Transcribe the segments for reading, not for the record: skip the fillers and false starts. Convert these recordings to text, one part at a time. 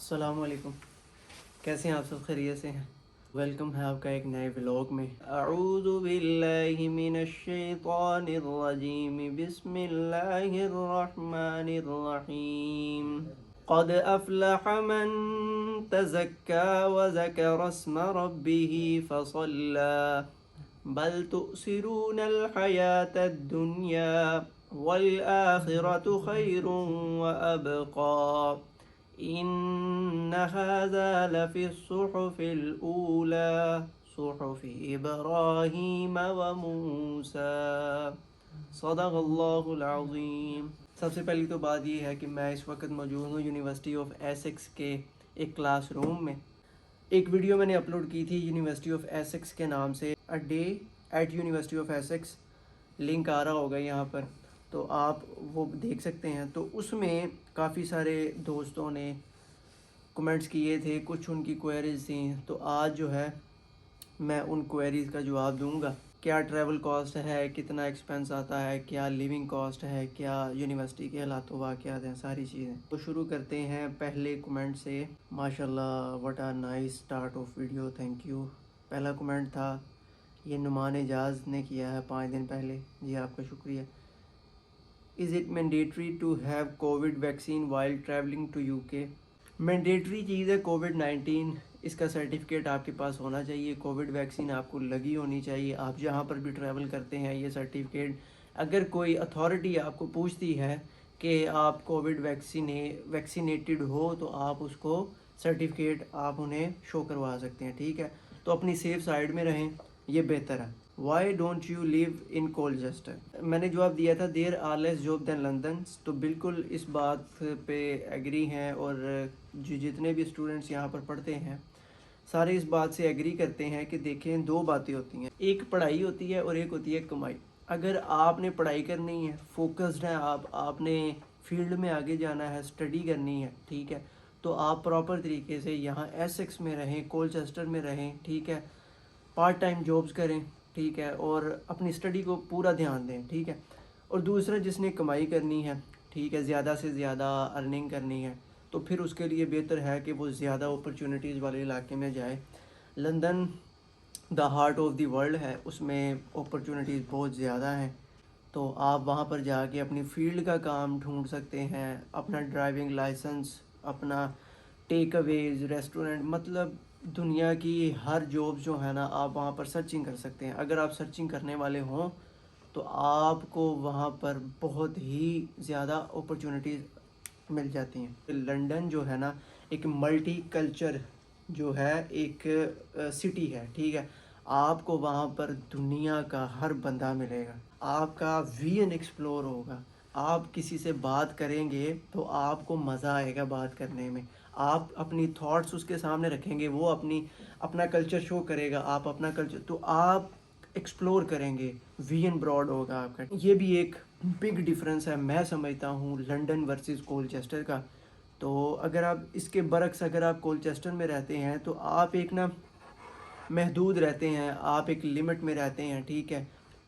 السلام علیکم، کیسے ہیں آپ سب؟ خیریت سے ہیں؟ ویلکم ہے آپ کا ایک نئے ولاگ میں۔ اعوذ باللہ من الشیطان الرجیم، بسم اللہ الرحمن الرحیم۔ قد افلح من تزکا وذکر اسم ربہ فصلی بل تؤثرون الحیاة الدنیا والآخرة خیر وابقی ان هذا لفی الصحف الاولى صحف ابراہیم وموسیٰ۔ صدق اللہ العظیم۔ سب سے پہلی تو بات یہ ہے کہ میں اس وقت موجود ہوں یونیورسٹی آف ایسکس کے ایک کلاس روم میں۔ ایک ویڈیو میں نے اپلوڈ کی تھی یونیورسٹی آف ایسکس کے نام سے، a day at university of Essex, link آ رہا ہوگا یہاں پر، تو آپ وہ دیکھ سکتے ہیں۔ تو اس میں کافی سارے دوستوں نے کمنٹس کیے تھے، کچھ ان کی کوئریز تھیں، تو آج جو ہے میں ان کوئریز کا جواب دوں گا۔ کیا ٹریول کاسٹ ہے، کتنا ایکسپینس آتا ہے، کیا لیونگ کاسٹ ہے، کیا یونیورسٹی کے حالات و واقعات ہیں، ساری چیزیں۔ تو شروع کرتے ہیں پہلے کمنٹ سے۔ ماشاءاللہ what a nice start of video, thank you. پہلا کمنٹ تھا، یہ نعمان اعجاز نے کیا ہے 5 دن پہلے، جی آپ کا شکریہ۔ Is it mandatory to have covid vaccine while travelling to UK؟ Mandatory چیز ہے کووڈ-19، اس کا سرٹیفکیٹ آپ کے پاس ہونا چاہیے، کووڈ ویکسین آپ کو لگی ہونی چاہیے۔ آپ جہاں پر بھی ٹریول کرتے ہیں یہ سرٹیفکیٹ، اگر کوئی اتھارٹی آپ کو پوچھتی ہے کہ آپ کووڈ ویکسینیٹڈ ہو تو آپ اس کو سرٹیفکیٹ آپ انہیں شو کروا سکتے ہیں، ٹھیک ہے؟ تو اپنی سیف سائڈ میں رہیں، یہ بہتر ہے۔ Why don't you live in Colchester? میں نے جواب دیا تھا there are less job than London, تو بالکل اس بات پہ ایگری ہیں، اور جتنے بھی اسٹوڈنٹس یہاں پر پڑھتے ہیں سارے اس بات سے ایگری کرتے ہیں کہ دیکھیں دو باتیں ہوتی ہیں، ایک پڑھائی ہوتی ہے اور ایک ہوتی ہے کمائی۔ اگر آپ نے پڑھائی کرنی ہے، فوکسڈ ہیں آپ نے فیلڈ میں آگے جانا ہے، اسٹڈی کرنی ہے، ٹھیک ہے، تو آپ پراپر طریقے سے یہاں ایسکس میں رہیں، کولچسٹر میں رہیں، ٹھیک ہے، پارٹ ٹائم جابز کریں، ٹھیک ہے، اور اپنی اسٹڈی کو پورا دھیان دیں، ٹھیک ہے۔ اور دوسرا جس نے کمائی کرنی ہے، ٹھیک ہے، زیادہ سے زیادہ ارننگ کرنی ہے، تو پھر اس کے لیے بہتر ہے کہ وہ زیادہ اپرچونیٹیز والے علاقے میں جائے۔ London the heart of the world ہے، اس میں اپرچونیٹیز بہت زیادہ ہیں، تو آپ وہاں پر جا کے اپنی فیلڈ کا کام ڈھونڈ سکتے ہیں، اپنا ڈرائیونگ لائسنس، اپنا ٹیک اویز، ریسٹورنٹ، مطلب دنیا کی ہر جاب جو ہے نا آپ وہاں پر سرچنگ کر سکتے ہیں۔ اگر آپ سرچنگ کرنے والے ہوں تو آپ کو وہاں پر بہت ہی زیادہ اپرچونیٹیز مل جاتی ہیں۔ لندن جو ہے نا ایک ملٹی کلچر جو ہے ایک سٹی ہے، ٹھیک ہے، آپ کو وہاں پر دنیا کا ہر بندہ ملے گا، آپ کا ویژن ایکسپلور ہوگا، آپ کسی سے بات کریں گے تو آپ کو مزہ آئے گا بات کرنے میں، آپ اپنی تھاٹس اس کے سامنے رکھیں گے، وہ اپنا کلچر شو کرے گا، آپ اپنا کلچر، تو آپ ایکسپلور کریں گے، ویژن براڈ ہوگا آپ کا۔ یہ بھی ایک بگ ڈفرینس ہے میں سمجھتا ہوں لنڈن ورسز کولچسٹر کا۔ تو اگر آپ اس کے برعکس اگر آپ کولچسٹر میں رہتے ہیں تو آپ ایک محدود رہتے ہیں، آپ ایک لمٹ میں رہتے ہیں، ٹھیک ہے،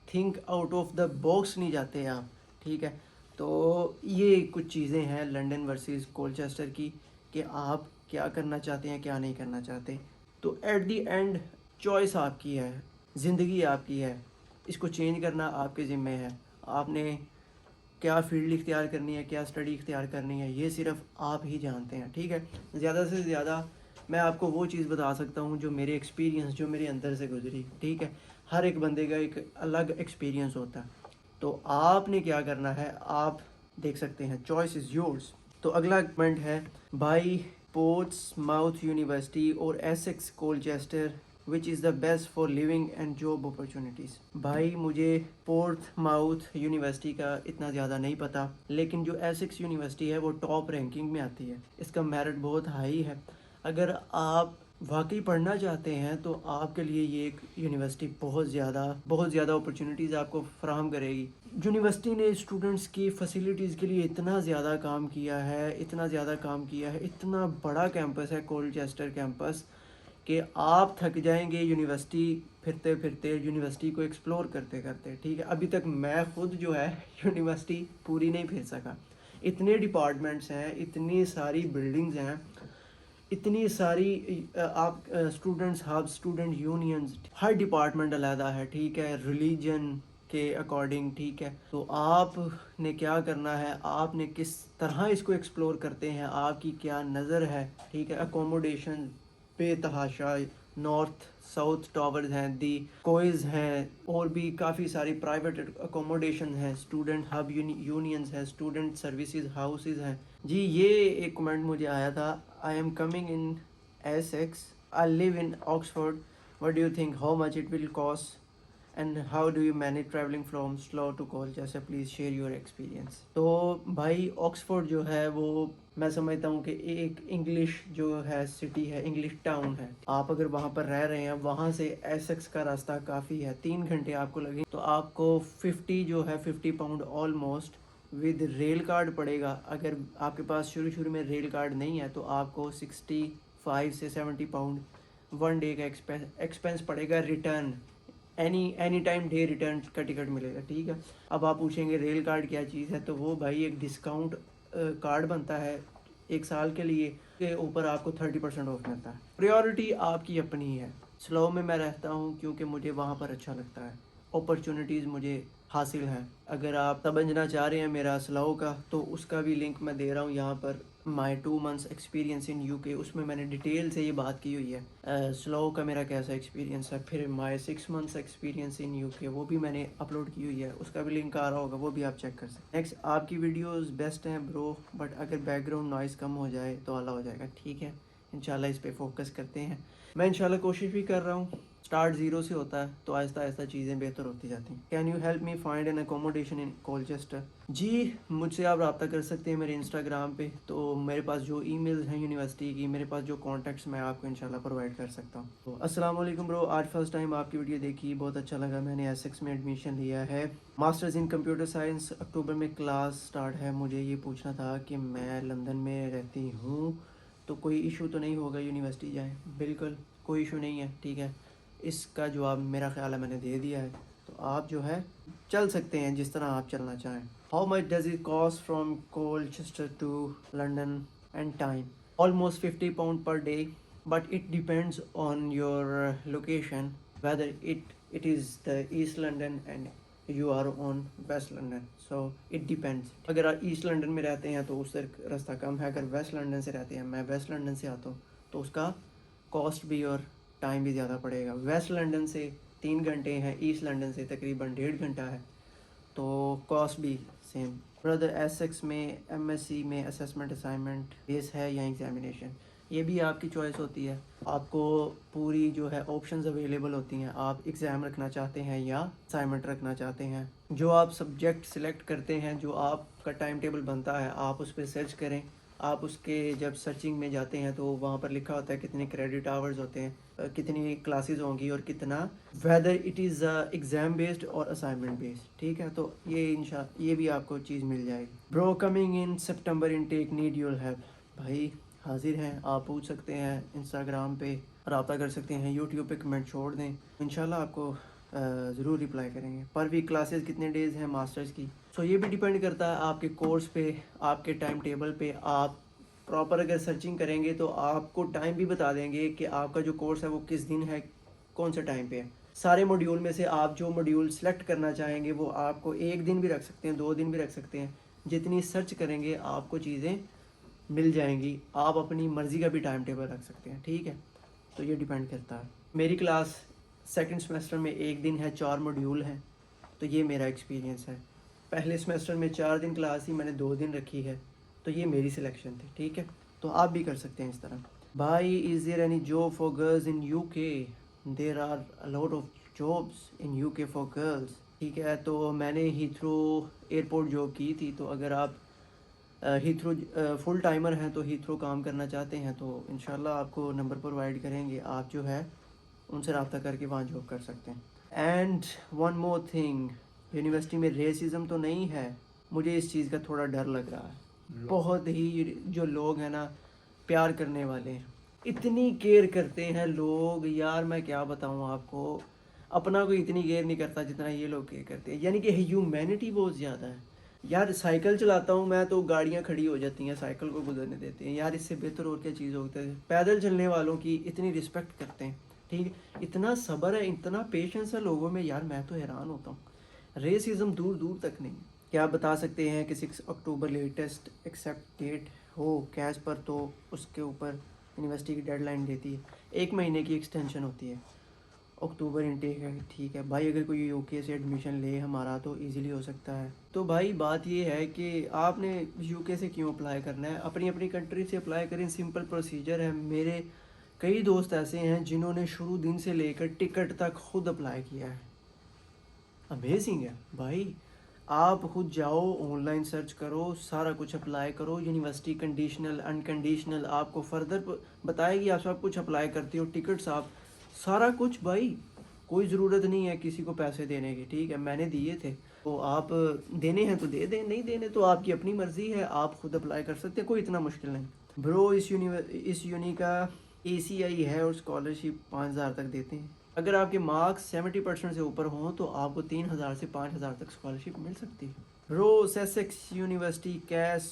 think out of the box نہیں جاتے آپ، ٹھیک ہے۔ تو یہ کچھ چیزیں ہیں لنڈن ورسز کولچسٹر کی کہ آپ کیا کرنا چاہتے ہیں، کیا نہیں کرنا چاہتے۔ تو ایٹ دی اینڈ چوائس آپ کی ہے، زندگی آپ کی ہے، اس کو چینج کرنا آپ کے ذمہ ہے۔ آپ نے کیا فیلڈ اختیار کرنی ہے، کیا اسٹڈی اختیار کرنی ہے، یہ صرف آپ ہی جانتے ہیں، ٹھیک ہے۔ زیادہ سے زیادہ میں آپ کو وہ چیز بتا سکتا ہوں جو میرے ایکسپیرینس، جو میرے اندر سے گزری، ٹھیک ہے۔ ہر ایک بندے کا ایک الگ ایکسپیرینس ہوتا ہے، تو آپ نے کیا کرنا ہے آپ دیکھ سکتے ہیں، چوائس از یورز۔ تو اگلا کمنٹ ہے، بھائی پورٹس ماؤتھ یونیورسٹی اور Essex Colchester which is the best for living and job opportunities? بھائی مجھے پورٹ ماؤتھ یونیورسٹی کا اتنا زیادہ نہیں پتہ، لیکن جو ایسکس یونیورسٹی ہے وہ ٹاپ رینکنگ میں آتی ہے، اس کا میرٹ بہت ہائی ہے۔ اگر آپ واقعی پڑھنا چاہتے ہیں تو آپ کے لیے یہ ایک یونیورسٹی بہت زیادہ اپرچونیٹیز آپ کو فراہم کرے گی۔ یونیورسٹی نے اسٹوڈنٹس کی فیسیلیٹیز کے لیے اتنا زیادہ کام کیا ہے، اتنا بڑا کیمپس ہے کولچسٹر کیمپس کہ آپ تھک جائیں گے یونیورسٹی پھرتے پھرتے، یونیورسٹی کو ایکسپلور کرتے کرتے، ٹھیک ہے۔ ابھی تک میں خود جو ہے یونیورسٹی پوری نہیں پھر سکا، اتنے ڈپارٹمنٹس ہیں، اتنی ساری بلڈنگز ہیں، اتنی ساری آپ اسٹوڈنٹس ہب، اسٹوڈنٹ یونینز، ہر ڈپارٹمنٹ علیحدہ ہے، ٹھیک ہے، ریلیجن کے اکارڈنگ، ٹھیک ہے. تو آپ نے کیا کرنا ہے، آپ نے کس طرح اس کو ایکسپلور کرتے ہیں، آپ کی کیا نظر ہے، ٹھیک ہے. اکوموڈیشن بے تحاشا، نارتھ ساؤتھ ٹاورز ہیں، دی کوئز ہیں، اور بھی کافی ساری پرائیویٹ اکوموڈیشن ہیں، اسٹوڈنٹ ہب یونینز ہیں، اسٹوڈنٹ سروسز ہاؤسز ہیں. جی یہ ایک کمنٹ مجھے آیا تھا، I'm coming in Essex, I live in Oxford, what do you think how much it will cost and how do you manage travelling from Slough to call, جیسے please share your experience. تو بھائی Oxford جو ہے وہ میں سمجھتا ہوں کہ ایک انگلش جو ہے سٹی ہے، انگلش ٹاؤن ہے. آپ اگر وہاں پر رہ رہے ہیں، وہاں سے ایسیکس کا راستہ کافی ہے، 3 گھنٹے آپ کو لگیں. تو آپ کو 50 جو ہے 50 pound almost with rail card پڑے گا. اگر آپ کے پاس شروع میں ریل کارڈ نہیں ہے تو آپ کو 65 سے 70 پاؤنڈ 1 ڈے کا ایکسپینس پڑے گا. Return any time day return کا ٹکٹ ملے گا، ٹھیک ہے. اب آپ پوچھیں گے ریل کارڈ کیا چیز ہے، تو وہ بھائی ایک ڈسکاؤنٹ کارڈ بنتا ہے 1 سال کے لیے، کے اوپر آپ کو 30% آف ملتا ہے. پریورٹی آپ کی اپنی ہے. سلو میں میں رہتا ہوں کیونکہ مجھے وہاں پر اچھا لگتا ہے، اپرچونیٹیز مجھے حاصل ہیں. اگر آپ سمجھنا چاہ رہے ہیں میرا سلو کا، تو اس کا بھی لنک میں دے رہا ہوں یہاں پر. مائی 2 months ایکسپیرینس ان یو کے، اس میں میں نے ڈیٹیل سے یہ بات کی ہوئی ہے سلو کا میرا کیسا ایکسپیرینس ہے. پھر مائی 6 months ایکسپیرینس ان یو کے، وہ بھی میں نے اپلوڈ کی ہوئی ہے، اس کا بھی لنک آ رہا ہوگا، وہ بھی آپ چیک کر سکتے ہیں. نیکسٹ، آپ کی ویڈیوز بیسٹ ہیں برو، بٹ اگر بیک گراؤنڈ نوائز کم ہو جائے تو اعلیٰ ہو جائے گا. ٹھیک ہے، انشاءاللہ اس پہ فوکس کرتے ہیں. میں انشاءاللہ کوشش بھی کر رہا ہوں. اسٹارٹ زیرو سے ہوتا ہے تو آہستہ آہستہ چیزیں بہتر ہوتی جاتی ہیں. Can you help me find an accommodation in Colchester? جی مجھ سے آپ رابطہ کر سکتے ہیں میرے انسٹاگرام پہ. تو میرے پاس جو ای میلز ہیں یونیورسٹی کی، میرے پاس جو کانٹیکٹس میں آپ کو انشاءاللہ پرووائڈ کر سکتا ہوں. تو السلام علیکم برو، آج فرسٹ ٹائم آپ کی ویڈیو دیکھی، بہت اچھا لگا. میں نے ایسیکس میں ایڈمیشن لیا ہے، ماسٹرز ان کمپیوٹر سائنس. اکتوبر میں کلاس سٹارٹ ہے. مجھے یہ پوچھنا تھا کہ میں لندن میں رہتی ہوں تو کوئی ایشو تو نہیں ہوگا یونیورسٹی جائیں؟ بالکل کوئی ایشو نہیں ہے، ٹھیک ہے. اس کا جواب میرا خیال ہے میں نے دے دیا ہے. تو آپ جو ہے چل سکتے ہیں جس طرح آپ چلنا چاہیں. How much does it cost from Colchester to London and time? Almost 50 pound per day, but it depends on your location, whether it is the East London and you are on West London. So it depends. اگر آپ asset London میں رہتے ہیں تو اس سے راستہ کم ہے. اگر ویسٹ لنڈن سے رہتے ہیں، میں ویسٹ لنڈن سے آتا ہوں، تو اس کا کاسٹ بھی اور ٹائم بھی زیادہ پڑے گا. ویسٹ لنڈن سے 3 گھنٹے ہیں، ایسٹ لنڈن سے تقریباً 1.5 گھنٹہ ہے، تو کاسٹ بھی سیم. بردر ایسیکس میں ایم ایس سی میں اسیسمنٹ اسائنمنٹ بیس ہے یا ایگزامینیشن؟ یہ بھی آپ کی چوائس ہوتی ہے. آپ کو پوری جو ہے آپشنز اویلیبل ہوتی ہیں. آپ ایگزام رکھنا چاہتے ہیں یا اسائنمنٹ رکھنا چاہتے ہیں. جو آپ سبجیکٹ سلیکٹ کرتے ہیں، جو آپ کا ٹائم ٹیبل بنتا ہے، آپ اس پہ سرچ کریں. آپ اس کے جب سرچنگ میں جاتے ہیں تو وہاں پر لکھا ہوتا ہے کتنے کریڈٹ آورز ہوتے ہیں، کتنی کلاسز ہوں گی، اور کتنا weather it is exam based اور اسائنمنٹ بیسڈ. ٹھیک ہے، تو یہ بھی آپ کو چیز مل جائے گی. برو coming in September in take need your help? بھائی حاضر ہیں، آپ پوچھ سکتے ہیں، انسٹاگرام پہ رابطہ کر سکتے ہیں، یوٹیوب پہ کمنٹ چھوڑ دیں، انشاءاللہ آپ کو ضرور رپلائی کریں گے. پر ویک کلاسز کتنے ڈیز ہیں ماسٹرز کی؟ سو یہ بھی ڈیپینڈ کرتا ہے آپ کے کورس پہ، آپ کے ٹائم ٹیبل پہ. آپ پراپر اگر سرچنگ کریں گے تو آپ کو ٹائم بھی بتا دیں گے کہ آپ کا جو کورس ہے وہ کس دن ہے، کون سے ٹائم پہ ہے. سارے موڈیول میں سے آپ جو موڈیول سلیکٹ کرنا چاہیں گے وہ آپ کو 1 دن بھی رکھ سکتے ہیں، 2 دن بھی رکھ سکتے ہیں. جتنی سرچ کریں گے آپ کو چیزیں مل جائیں گی. آپ اپنی مرضی کا بھی ٹائم ٹیبل رکھ سکتے ہیں، ٹھیک ہے. تو یہ ڈیپینڈ کرتا ہے. میری کلاس سیکنڈ سیمسٹر میں 1 دن ہے، 4 موڈیول ہیں. تو یہ میرا ایکسپیرینس ہے. پہلے سیمسٹر میں 4 دن کلاس تھی، میں نے 2 دن رکھی ہے. تو یہ میری سلیکشن تھی، ٹھیک ہے. تو آپ بھی کر سکتے ہیں اس طرح. بھائی is there any job for girls in U K? There are lot of jobs in U K for girls. ٹھیک ہے، تو میں نے ہیتھرو ایئرپورٹ جاب کی تھی. تو اگر آپ ہیتھرو فل ٹائمر ہیں تو ہیتھرو کام کرنا چاہتے ہیں تو انشاءاللہ آپ کو نمبر پرووائڈ کریں گے. آپ جو ہے ان سے رابطہ کر کے وہاں جاب کر سکتے ہیں. And one more thing, university میں ریسزم تو نہیں ہے؟ مجھے اس چیز کا تھوڑا ڈر لگ رہا ہے. بہت ہی جو لوگ ہیں نا پیار کرنے والے ہیں، اتنی کیئر کرتے ہیں لوگ، یار میں کیا بتاؤں آپ کو. اپنا کوئی اتنی کیئر نہیں کرتا جتنا یہ لوگ کیئر کرتے ہیں. یعنی کہ ہیومینٹی بہت زیادہ ہے. یار سائیکل چلاتا ہوں میں تو گاڑیاں کھڑی ہو جاتی ہیں، سائیکل کو گزرنے دیتے ہیں یار، اس سے بہتر اور کیا چیز ہوتا ہے؟ پیدل چلنے والوں کی اتنی رسپیکٹ کرتے ہیں، ٹھیک ہے، اتنا صبر ہے، اتنا پیشنس ہے لوگوں میں، یار میں تو حیران ہوتا ہوں، ریسزم دور دور تک نہیں۔ کیا آپ بتا سکتے ہیں کہ 6 اکتوبر لیٹسٹ ایکسیپٹ ڈیٹ ہو کیش پر تو اس کے اوپر یونیورسٹی کی ڈیڈ لائن دیتی ہے، 1 مہینے کی ایکسٹینشن ہوتی ہے، اکتوبر انٹیک ہے، ٹھیک ہے بھائی، اگر کوئی یو کے سے ایڈمیشن لے ہمارا تو ایزیلی ہو سکتا ہے۔ تو بھائی بات یہ ہے کہ آپ نے یو کے سے کیوں اپلائی کرنا ہے؟ اپنی اپنی کنٹری سے اپلائی کریں، سمپل پروسیجر ہے۔ میرے کئی دوست ایسے ہیں جنہوں نے شروع دن سے لے کر ٹکٹ تک خود اپلائی کیا ہے، امیزنگ ہے بھائی۔ آپ خود جاؤ، آن لائن سرچ کرو، سارا کچھ اپلائی کرو، یونیورسٹی کنڈیشنل انکنڈیشنل آپ کو فردر بتائے گی، آپ سب کچھ اپلائی کرتے ہو، ٹکٹس آپ سارا کچھ بھائی، کوئی ضرورت نہیں ہے کسی کو پیسے دینے کی، ٹھیک ہے، میں نے دیے تھے تو آپ دینے ہیں تو دے دیں، نہیں دینے تو آپ کی اپنی مرضی ہے، آپ خود اپلائی کر سکتے ہیں، کوئی اتنا مشکل نہیں۔ برو اس یونی کا اے سی آئی ہے اور اسکالرشپ 5,000 تک دیتے ہیں، اگر آپ کے مارکس 70% سے اوپر ہوں تو آپ کو 3,000 سے 5,000 تک اسکالرشپ مل سکتی ہے۔ رو سیسیکس یونیورسٹی کیش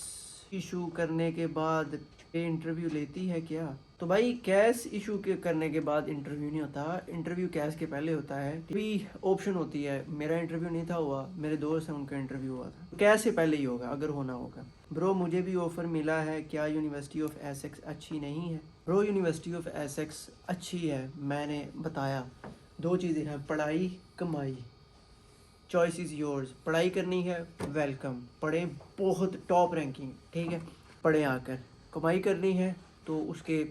ایشو کرنے کے بعد انٹرویو لیتی ہے کیا؟ تو بھائی کیش ایشو کرنے کے بعد انٹرویو نہیں ہوتا، انٹرویو کیش کے پہلے ہوتا ہے، بھی آپشن ہوتی ہے، میرا انٹرویو نہیں تھا ہوا، میرے دوست ہیں ان کا انٹرویو ہوا تھا، کیش سے پہلے ہی ہوگا اگر ہونا ہوگا۔ برو مجھے بھی آفر ملا ہے، کیا یونیورسٹی آف ایسیکس اچھی نہیں ہے؟ برو یونیورسٹی آف ایسیکس اچھی ہے، میں نے بتایا 2 چیزیں ہیں، پڑھائی کمائی، چوائس از یورز، پڑھائی کرنی ہے ویلکم، پڑھیں بہت ٹاپ رینکنگ، ٹھیک ہے، پڑھیں آ کر، کمائی کرنی ہے تو اس کے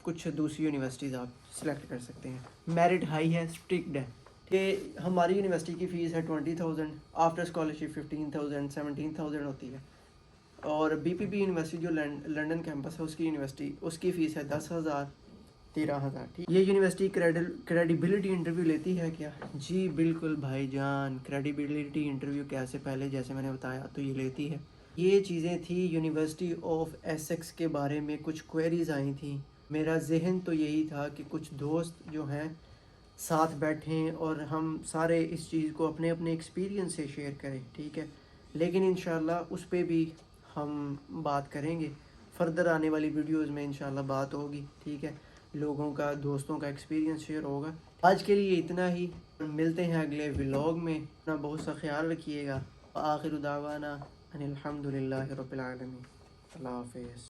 کچھ دوسری یونیورسٹیز آپ سلیکٹ کر سکتے ہیں، میرٹ ہائی ہے، اسٹرکٹ ہے کہ ہماری یونیورسٹی کی فیس ہے 20,000، آفٹر اسکالرشپ 15,000 17,000 ہوتی ہے، اور بی پی پی یونیورسٹی جو لنڈن کیمپس ہے اس کی یونیورسٹی، اس کی فیس ہے 10,000 13,000، ٹھیک۔ یہ یونیورسٹی کریڈیبلٹی انٹرویو لیتی ہے کیا؟ جی بالکل بھائی جان، کریڈیبلٹی انٹرویو کیسے پہلے جیسے میں نے بتایا تو یہ لیتی ہے۔ یہ چیزیں تھی یونیورسٹی آف ایسیکس کے بارے میں، کچھ کوئریز آئی تھیں، میرا ذہن تو یہی تھا کہ کچھ دوست جو ہیں ساتھ بیٹھیں اور ہم سارے اس چیز کو اپنے اپنے ایکسپیرینس سے شیئر کریں، ٹھیک ہے، لیکن انشاءاللہ اس پہ بھی ہم بات کریں گے، فردر آنے والی ویڈیوز میں انشاءاللہ بات ہوگی، ٹھیک ہے، لوگوں کا دوستوں کا ایکسپیرینس شیئر ہوگا۔ آج کے لیے اتنا ہی، ملتے ہیں اگلے ولاگ میں، اپنا بہت سا خیال رکھیے گا، آخر دعوانا ان الحمد للہ رب العالمین، اللہ حافظ۔